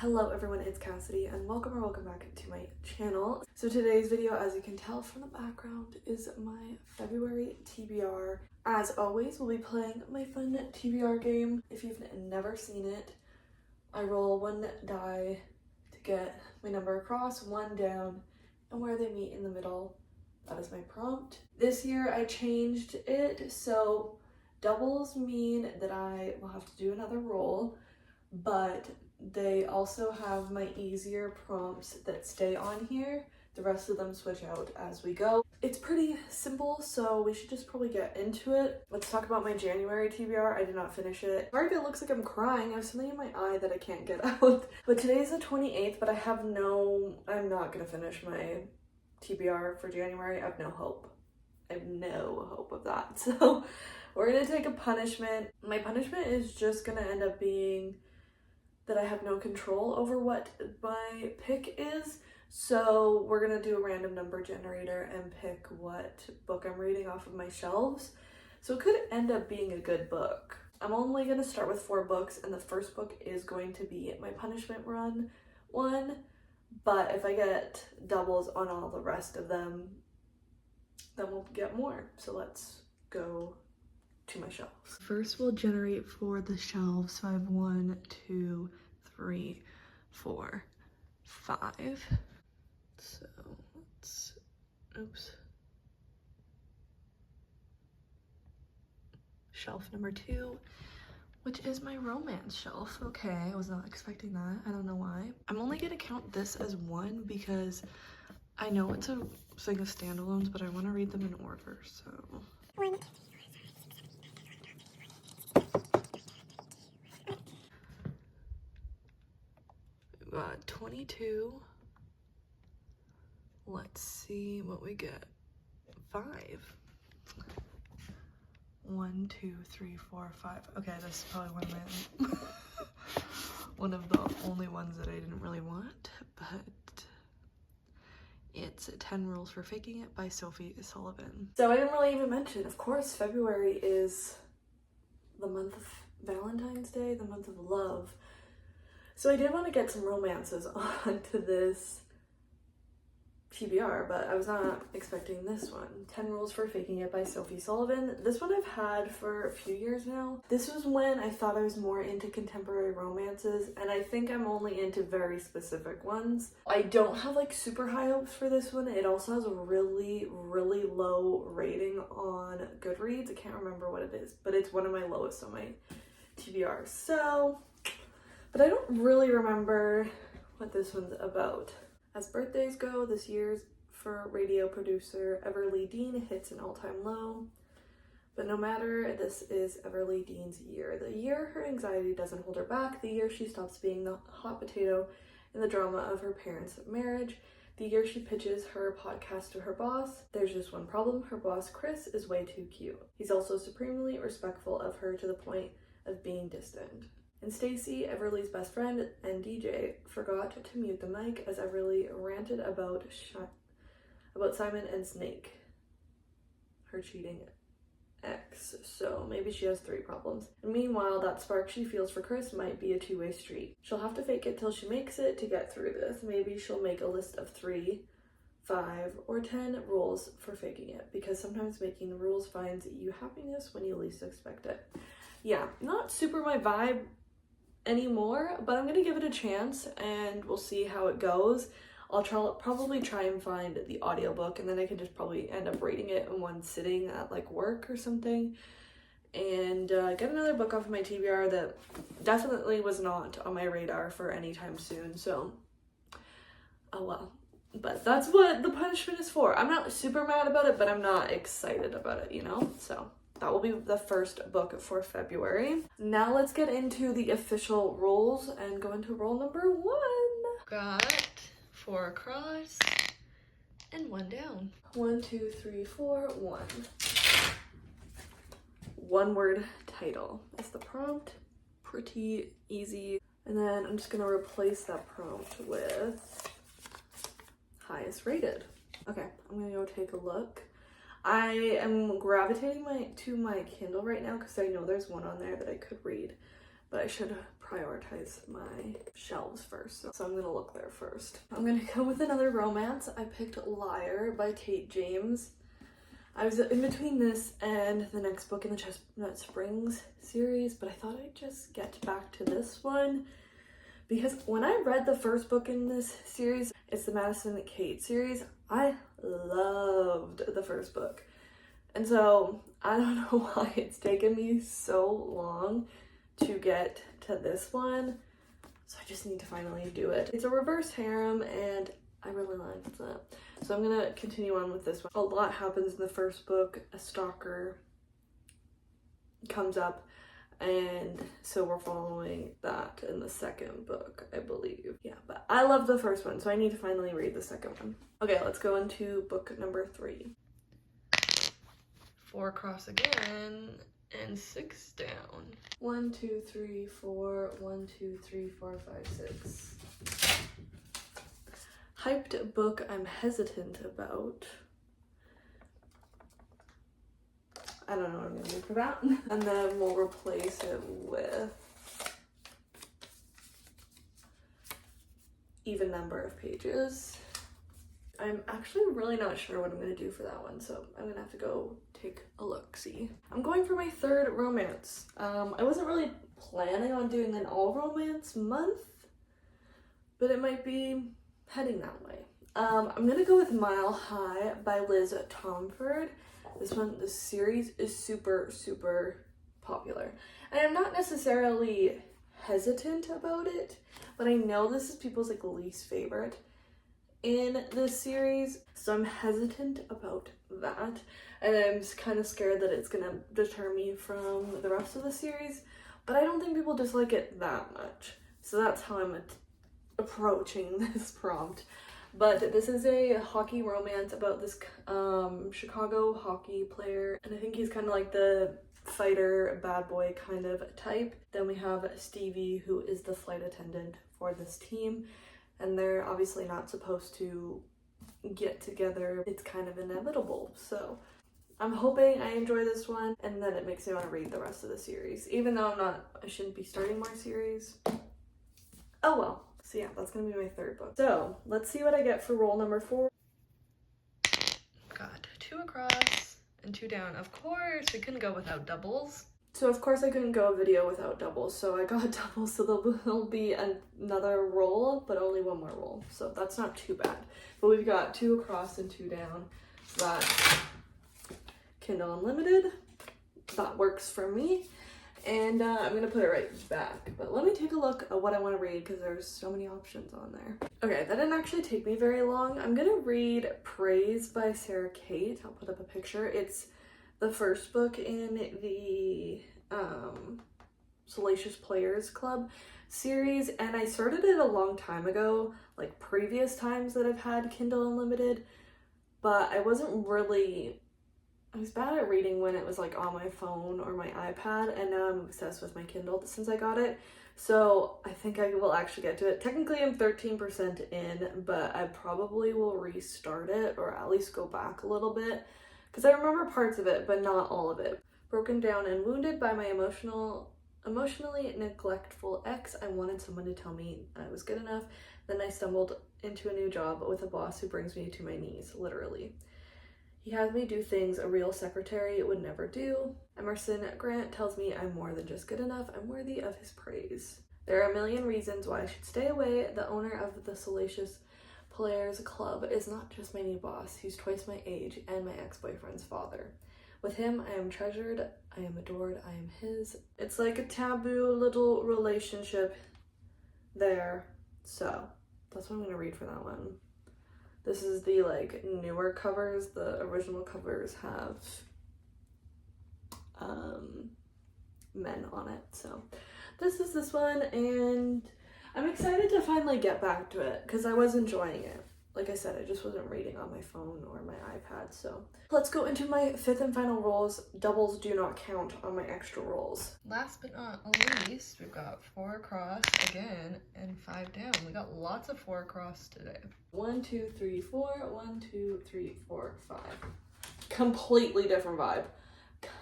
Hello everyone, it's Cassidy and welcome back to my channel. So today's video, as you can tell from the background, is my February TBR. As always, we'll be playing my fun TBR game. If you've never seen it, I roll one die to get my number across, one down, and where they meet in the middle. That is my prompt. This year I changed it, so doubles mean that I will have to do another roll, but they also have my easier prompts that stay on here. The rest of them switch out as we go. It's pretty simple, so we should just probably get into it. Let's talk about my January TBR. I did not finish it. Sorry if it looks like I'm crying. I have something in my eye that I can't get out. But today's the 28th, but I'm not gonna finish my TBR for January. I have no hope. I have no hope of that. So we're gonna take a punishment. My punishment is just gonna end up being that I have no control over what my pick is. So we're gonna do a random number generator and pick what book I'm reading off of my shelves. So it could end up being a good book. I'm only gonna start with 4 books, and the first book is going to be my punishment run one. But if I get doubles on all the rest of them, then we'll get more. So let's go to my shelves. First we'll generate for the shelves. So I have 1, 2, 3, 4, 5. So let's, oops. Shelf number 2, which is my romance shelf. Okay, I was not expecting that. I don't know why. I'm only gonna count this as 1 because I know it's a thing of standalones, but I want to read them in order, so. 1. We got 22. Let's see what we get. 5. 1, 2, 3, 4, 5. Okay, this is probably one of my one of the only ones that I didn't really want, but it's 10 Rules for Faking It by Sophie Sullivan. So I didn't really even mention, of course, February is the month of Valentine's Day, the month of love. So I did want to get some romances onto this TBR, but I was not expecting this one. 10 Rules for Faking It by Sophie Sullivan. This one I've had for a few years now. This was when I thought I was more into contemporary romances, and I think I'm only into very specific ones. I don't have like super high hopes for this one. It also has a really low rating on Goodreads. I can't remember what it is, but it's one of my lowest on my TBR. So, but I don't really remember what this one's about. As birthdays go, this year's for radio producer Everly Dean hits an all-time low. But no matter, this is Everly Dean's year. The year her anxiety doesn't hold her back. The year she stops being the hot potato in the drama of her parents' marriage. The year she pitches her podcast to her boss. There's just one problem. Her boss, Chris, is way too cute. He's also supremely respectful of her to the point of being distant. And Stacy, Everly's best friend and DJ, forgot to mute the mic as Everly ranted about Simon and Snake, her cheating ex. So maybe she has 3 problems. And meanwhile, that spark she feels for Chris might be a two-way street. She'll have to fake it till she makes it to get through this. Maybe she'll make a list of 3, 5, or 10 rules for faking it, because sometimes making the rules finds you happiness when you least expect it. Yeah, not super my vibe anymore, but I'm gonna give it a chance and we'll see how it goes. I'll probably try and find the audiobook, and then I can just probably end up reading it in one sitting at like work or something, and get another book off of my TBR that definitely was not on my radar for any time soon. So oh well, but that's what the punishment is for. I'm not super mad about it, but I'm not excited about it, you know. So that will be the first book for February. Now let's get into the official rolls and go into roll number 1. Got 4 across and 1 down. 1, 2, 3, 4, 1. One word title is the prompt. Pretty easy. And then I'm just gonna replace that prompt with highest rated. Okay, I'm gonna go take a look. I am gravitating to my Kindle right now because I know there's one on there that I could read, but I should prioritize my shelves first. So I'm gonna look there first. I'm gonna go with another romance. I picked Liar by Kate James. I was in between this and the next book in the Chestnut Springs series, but I thought I'd just get back to this one because when I read the first book in this series, it's the Madison and Kate series, I loved the first book. And so I don't know why it's taken me so long to get to this one. So I just need to finally do it. It's a reverse harem and I really liked that. So I'm gonna continue on with this one. A lot happens in the first book. A stalker comes up, and so we're following that in the second book, I believe. Yeah, but I love the first one, so I need to finally read the second one. Okay, let's go into book number 3. 4 across again, and 6 down. 1, 2, 3, 4, 1, 2, 3, 4, 5, 6. Hyped book I'm hesitant about. I don't know what I'm gonna do for that. And then we'll replace it with even number of pages. I'm actually really not sure what I'm gonna do for that one, so I'm gonna have to go take a look, see. I'm going for my 3rd romance. I wasn't really planning on doing an all romance month, but it might be heading that way. I'm gonna go with Mile High by Liz Tomford. This series is super popular. And I'm not necessarily hesitant about it, but I know this is people's like least favorite in this series, so I'm hesitant about that. And I'm kind of scared that it's gonna deter me from the rest of the series, but I don't think people dislike it that much. So that's how I'm approaching this prompt. But this is a hockey romance about this Chicago hockey player, and I think he's kind of like the fighter, bad boy kind of type. Then we have Stevie, who is the flight attendant for this team, and they're obviously not supposed to get together. It's kind of inevitable, so I'm hoping I enjoy this one, and then it makes me want to read the rest of the series, even though I shouldn't be starting more series. Oh well. So yeah, that's gonna be my 3rd book. So let's see what I get for roll number 4. Got 2 across and 2 down. Of course, we couldn't go without doubles. So of course I couldn't go a video without doubles. So I got doubles, so there'll be another roll, but only 1 more roll. So that's not too bad. But we've got 2 across and 2 down. So that's Kindle Unlimited. That works for me. And I'm gonna put it right back, but let me take a look at what I want to read because there's so many options on there. Okay, that didn't actually take me very long. I'm gonna read Praise by Sarah Kate. I'll put up a picture. It's the first book in the Salacious Players Club series, and I started it a long time ago, like previous times that I've had Kindle Unlimited, but I was bad at reading when it was like on my phone or my iPad, and now I'm obsessed with my Kindle since I got it. So I think I will actually get to it. Technically I'm 13% in, but I probably will restart it or at least go back a little bit because I remember parts of it, but not all of it. Broken down and wounded by my emotionally neglectful ex, I wanted someone to tell me I was good enough. Then I stumbled into a new job with a boss who brings me to my knees, literally. He has me do things a real secretary would never do. Emerson Grant tells me I'm more than just good enough, I'm worthy of his praise. There are a million reasons why I should stay away. The owner of the Salacious Players Club is not just my new boss, he's twice my age and my ex-boyfriend's father. With him, I am treasured, I am adored, I am his. It's like a taboo little relationship there. So that's what I'm gonna read for that one. This is the like newer covers. The original covers have men on it. So this is this one, and I'm excited to finally get back to it because I was enjoying it. Like I said, I just wasn't reading on my phone or my iPad. So let's go into my 5th and final rolls. Doubles do not count on my extra rolls. Last but not least, we've got 4 across again and 5 down. We got lots of 4 across today. 1, 2, 3, 4. 1, 2, 3, 4, 5. Completely different vibe.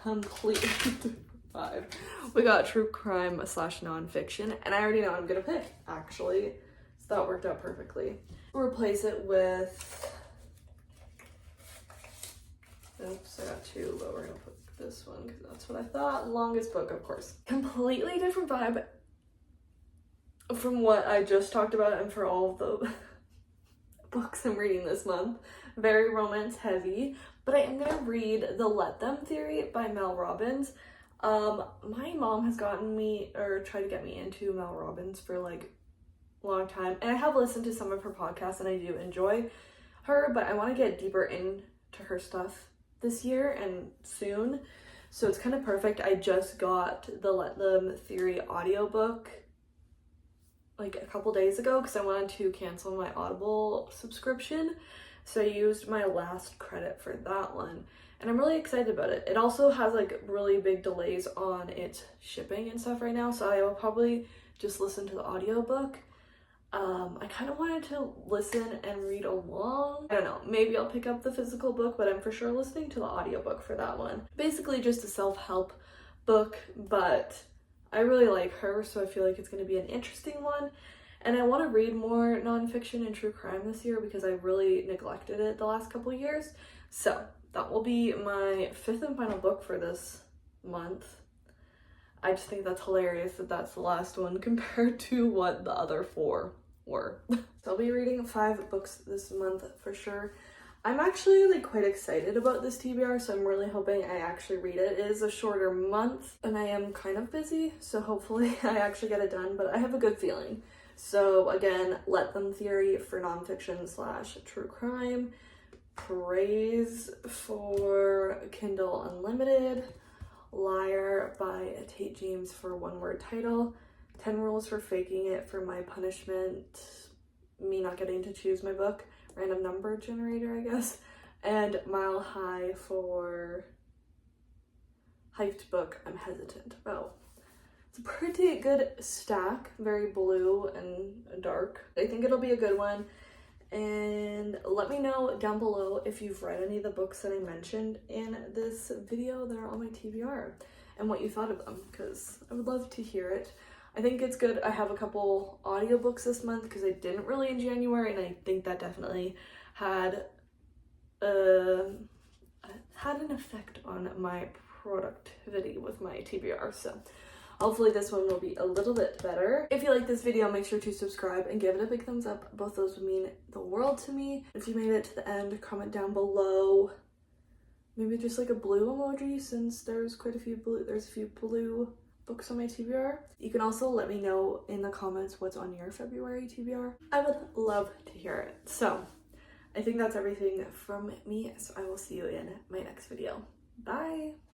Completely different 5. We got true crime / nonfiction, and I already know what I'm gonna pick, actually. So that worked out perfectly. Replace it with, oops, I got 2, but we're gonna put this one because that's what I thought. Longest book, of course. Completely different vibe from what I just talked about and for all of the books I'm reading this month. Very romance heavy, but I am gonna read The Let Them Theory by Mel Robbins. My mom has gotten me, or tried to get me into Mel Robbins for like a long time, and I have listened to some of her podcasts and I do enjoy her, but I want to get deeper into her stuff this year and soon, so it's kind of perfect. I just got the Let Them Theory audiobook like a couple days ago because I wanted to cancel my Audible subscription, so I used my last credit for that one, and I'm really excited about it. It also has like really big delays on its shipping and stuff right now, so I will probably just listen to the audiobook. I kind of wanted to listen and read along. I don't know, maybe I'll pick up the physical book, but I'm for sure listening to the audiobook for that one. Basically just a self-help book, but I really like her, so I feel like it's going to be an interesting one. And I want to read more nonfiction and true crime this year because I really neglected it the last couple of years. So that will be my 5th and final book for this month. I just think that's hilarious that that's the last one compared to what the other 4 were. So I'll be reading 5 books this month for sure. I'm actually like quite excited about this TBR, so I'm really hoping I actually read it. It is a shorter month and I am kind of busy, so hopefully I actually get it done, but I have a good feeling. So again, Let Them Theory for nonfiction / true crime. Praise for Kindle Unlimited. Liar by Tate James for a 1-word title. 10 Rules for Faking It for my punishment, me not getting to choose my book. Random number generator, I guess. And Mile High for hyped book I'm hesitant about. It's a pretty good stack, very blue and dark. I think it'll be a good one. And let me know down below if you've read any of the books that I mentioned in this video that are on my TBR and what you thought of them, because I would love to hear it. I think it's good. I have a couple audiobooks this month because I didn't really in January, and I think that definitely had an effect on my productivity with my TBR. So hopefully this one will be a little bit better. If you like this video, make sure to subscribe and give it a big thumbs up. Both those would mean the world to me. If you made it to the end, comment down below. Maybe just like a blue emoji, since there's quite a few blue, there's a few blue books on my TBR. You can also let me know in the comments what's on your February TBR. I would love to hear it. So I think that's everything from me. So I will see you in my next video. Bye.